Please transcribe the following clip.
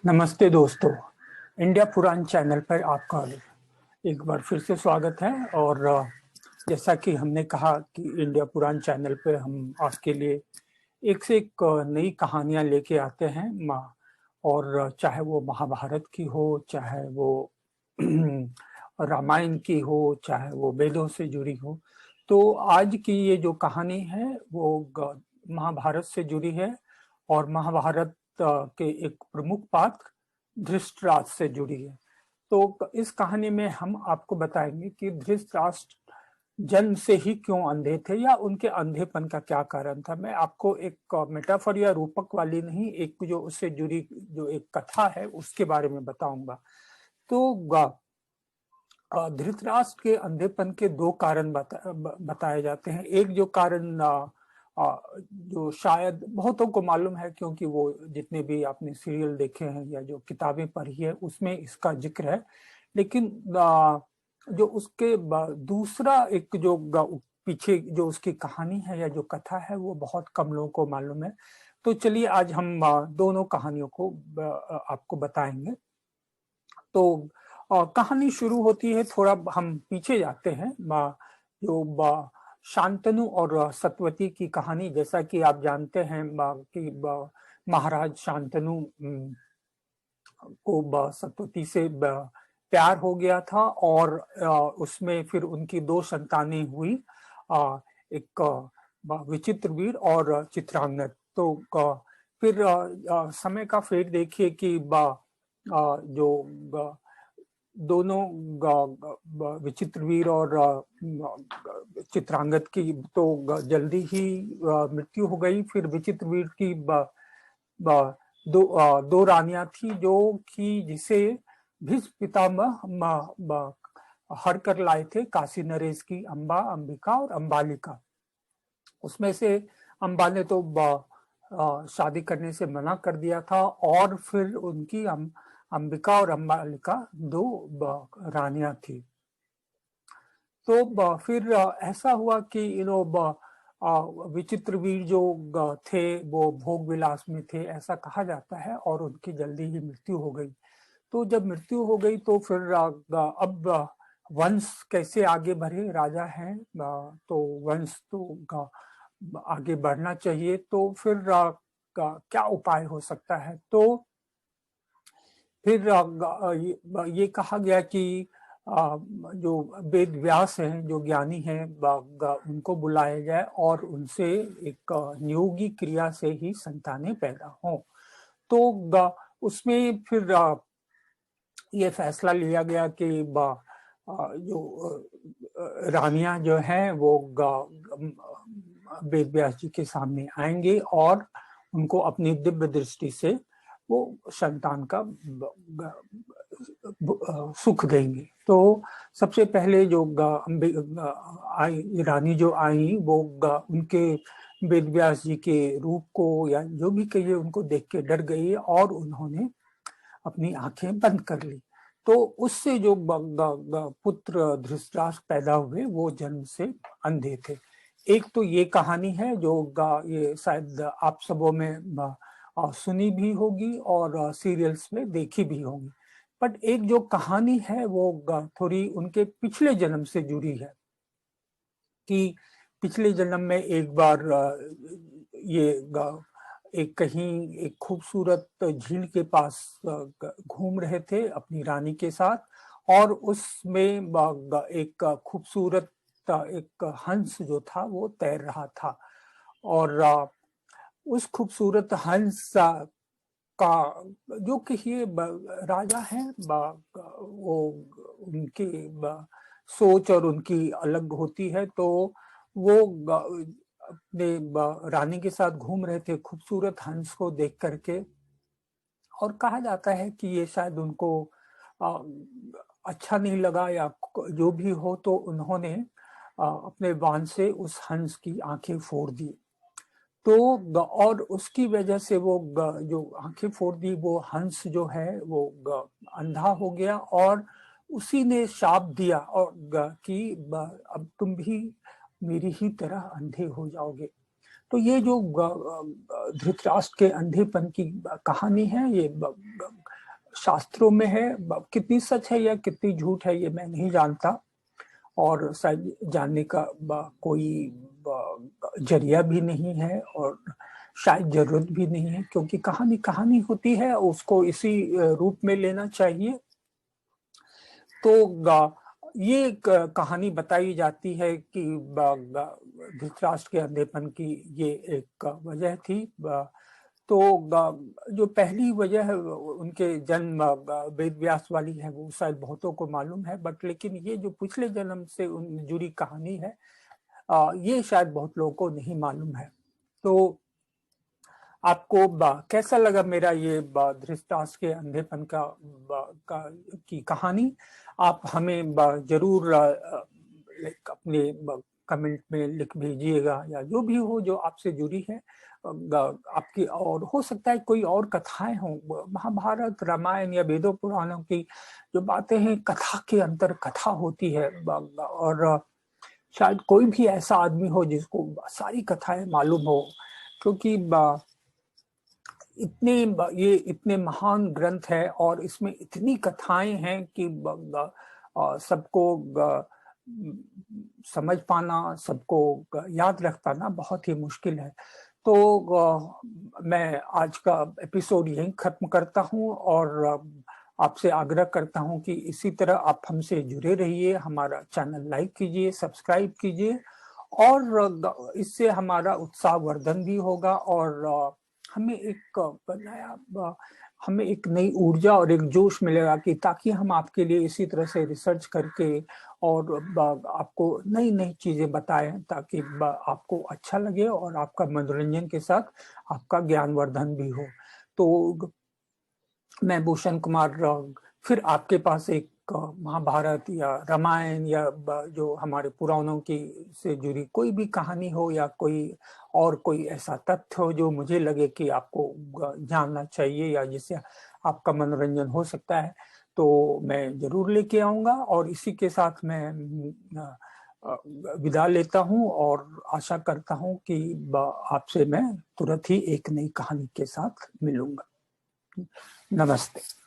नमस्ते दोस्तों। इंडिया पुराण चैनल पर आपका एक बार फिर से स्वागत है। और जैसा कि हमने कहा कि इंडिया पुराण चैनल पर हम आपके लिए एक से एक नई कहानियां लेके आते हैं माँ। और चाहे वो महाभारत की हो, चाहे वो रामायण की हो, चाहे वो वेदों से जुड़ी हो। तो आज की ये जो कहानी है वो महाभारत से जुड़ी है। और महाभारत के एक प्रमुख पात्र धृतराष्ट्र से जुड़ी है। तो इस कहानी में हम आपको बताएंगे कि धृतराष्ट्र जन्म से ही क्यों अंधे थे या उनके अंधेपन का क्या कारण था। मैं आपको एक मेटाफर या रूपक वाली नहीं, एक जो उससे जुड़ी जो एक कथा है उसके बारे में बताऊंगा। तो धृतराष्ट्र के अंधेपन के दो कारण बताए जाते हैं। एक जो कारण जो शायद बहुतों को मालूम है, क्योंकि वो जितने भी आपने सीरियल देखे हैं या जो किताबें पढ़ी है उसमें इसका जिक्र है। लेकिन जो उसके दूसरा एक जो पीछे जो उसकी कहानी है या जो कथा है वो बहुत कम लोगों को मालूम है। तो चलिए आज हम दोनों कहानियों को आपको बताएंगे। तो कहानी शुरू होती है, थोड़ा हम पीछे जाते हैं। जो शांतनु और सतवती की कहानी, जैसा कि आप जानते हैं कि महाराज शांतनु को सतवती से प्यार हो गया था। और उसमें फिर उनकी दो संतानें हुई, एक विचित्रवीर और चित्रांगद। तो फिर समय का फेर देखिए कि जो दोनों विचित्रवीर और चित्रांगद की तो जल्दी ही मृत्यु हो गई। फिर विचित्रवीर की दो रानियां थी जो कि जिसे भीष्म पितामह हर कर लाए थे, काशी नरेश की अम्बा, अंबिका और अंबालिका। उसमें से अम्बा ने तो शादी करने से मना कर दिया था। और फिर उनकी अंबिका और अंबालिका दो रानियां थी। तो फिर ऐसा हुआ कि विचित्रवीर जो थे वो भोग विलास में थे, ऐसा कहा जाता है, और उनकी जल्दी ही मृत्यु हो गई। तो जब मृत्यु हो गई तो फिर अब वंश कैसे आगे बढ़े, राजा हैं तो वंश तो आगे बढ़ना चाहिए। तो फिर क्या उपाय हो सकता है। तो फिर ये कहा गया कि जो वेद व्यास हैं, जो ज्ञानी हैं, उनको बुलाया जाए और उनसे एक नियोगी क्रिया से ही संतानें पैदा हों। तो उसमें फिर ये फैसला लिया गया कि जो रानियां जो हैं वो वेद व्यास जी के सामने आएंगे और उनको अपनी दिव्य दृष्टि से वो संतान का सुख देंगे। तो सबसे पहले जो रानी जो आई वो उनके वेद व्यास जी के रूप को या जो भी कहिए उनको देख के डर गई और उन्होंने अपनी आंखें बंद कर ली। तो उससे जो पुत्र धृतराष्ट्र पैदा हुए वो जन्म से अंधे थे। एक तो ये कहानी है जो ये शायद आप सबों में सुनी भी होगी और सीरियल्स में देखी भी होगी। बट एक जो कहानी है वो थोड़ी उनके पिछले जन्म से जुड़ी है कि पिछले जन्म में एक बार ये एक कहीं एक खूबसूरत झील के पास घूम रहे थे अपनी रानी के साथ। और उसमें एक खूबसूरत एक हंस जो था वो तैर रहा था। और उस खूबसूरत हंस का जो कि ये राजा हैं वो उनकी सोच और उनकी अलग होती है। तो वो अपने रानी के साथ घूम रहे थे खूबसूरत हंस को देख करके। और कहा जाता है कि ये शायद उनको अच्छा नहीं लगा या जो भी हो, तो उन्होंने अपने बाण से उस हंस की आंखें फोड़ दी। तो और उसकी वजह से वो जो आंखें फोड़ दी वो हंस जो है वो अंधा हो गया और उसी ने शाप दिया और कि अब तुम भी मेरी ही तरह अंधे हो जाओगे। तो ये जो धृतराष्ट्र के अंधेपन की कहानी है, ये शास्त्रों में है, कितनी सच है या कितनी झूठ है ये मैं नहीं जानता, और शायद जानने का कोई जरिया भी नहीं है, और शायद जरूरत भी नहीं है, क्योंकि कहानी कहानी होती है, उसको इसी रूप में लेना चाहिए। तो ये कहानी बताई जाती है कि धृतराष्ट्र के अंधेपन की ये एक वजह थी। तो जो पहली वजह है उनके जन्म वेद व्यास वाली है, वो शायद बहुतों को मालूम है, बट लेकिन ये जो पिछले जन्म से जुड़ी कहानी है, ये शायद बहुत लोगों को नहीं मालूम है। तो आपको कैसा लगा मेरा ये धृतराष्ट्र के अंधेपन की कहानी? आप हमें जरूर अपने कमेंट में लिख भेजिएगा, या जो भी हो जो आपसे जुड़ी है आपकी, और हो सकता है कोई और कथाएं हों, महाभारत रामायण या वेदों पुराणों की जो बातें हैं, कथा के अंतर कथा होती है, और शायद कोई भी ऐसा आदमी हो जिसको सारी कथाएं मालूम हो, क्योंकि ये इतने महान ग्रंथ है और इसमें इतनी कथाएं हैं कि सबको समझ पाना, सबको याद रख पाना बहुत ही मुश्किल है। तो मैं आज का एपिसोड यहीं खत्म करता हूं, और आपसे आग्रह करता हूं कि इसी तरह आप हमसे जुड़े रहिए, हमारा चैनल लाइक कीजिए, सब्सक्राइब कीजिए, और इससे हमारा उत्साह वर्धन भी होगा, और हमें एक नई ऊर्जा और एक जोश मिलेगा कि ताकि हम आपके लिए इसी तरह से रिसर्च करके और आपको नई नई चीजें बताएं, ताकि आपको अच्छा लगे और आपका मनोरंजन के साथ आपका ज्ञानवर्धन भी हो। तो मैं भूषण कुमार फिर आपके पास एक महाभारत या रामायण या जो हमारे पुराणों की से जुड़ी कोई भी कहानी हो, या कोई ऐसा तथ्य हो जो मुझे लगे कि आपको जानना चाहिए या जिससे आपका मनोरंजन हो सकता है, तो मैं जरूर लेके आऊंगा। और इसी के साथ मैं विदा लेता हूं, और आशा करता हूं कि आपसे मैं तुरंत ही एक नई कहानी के साथ मिलूंगा। नमस्ते।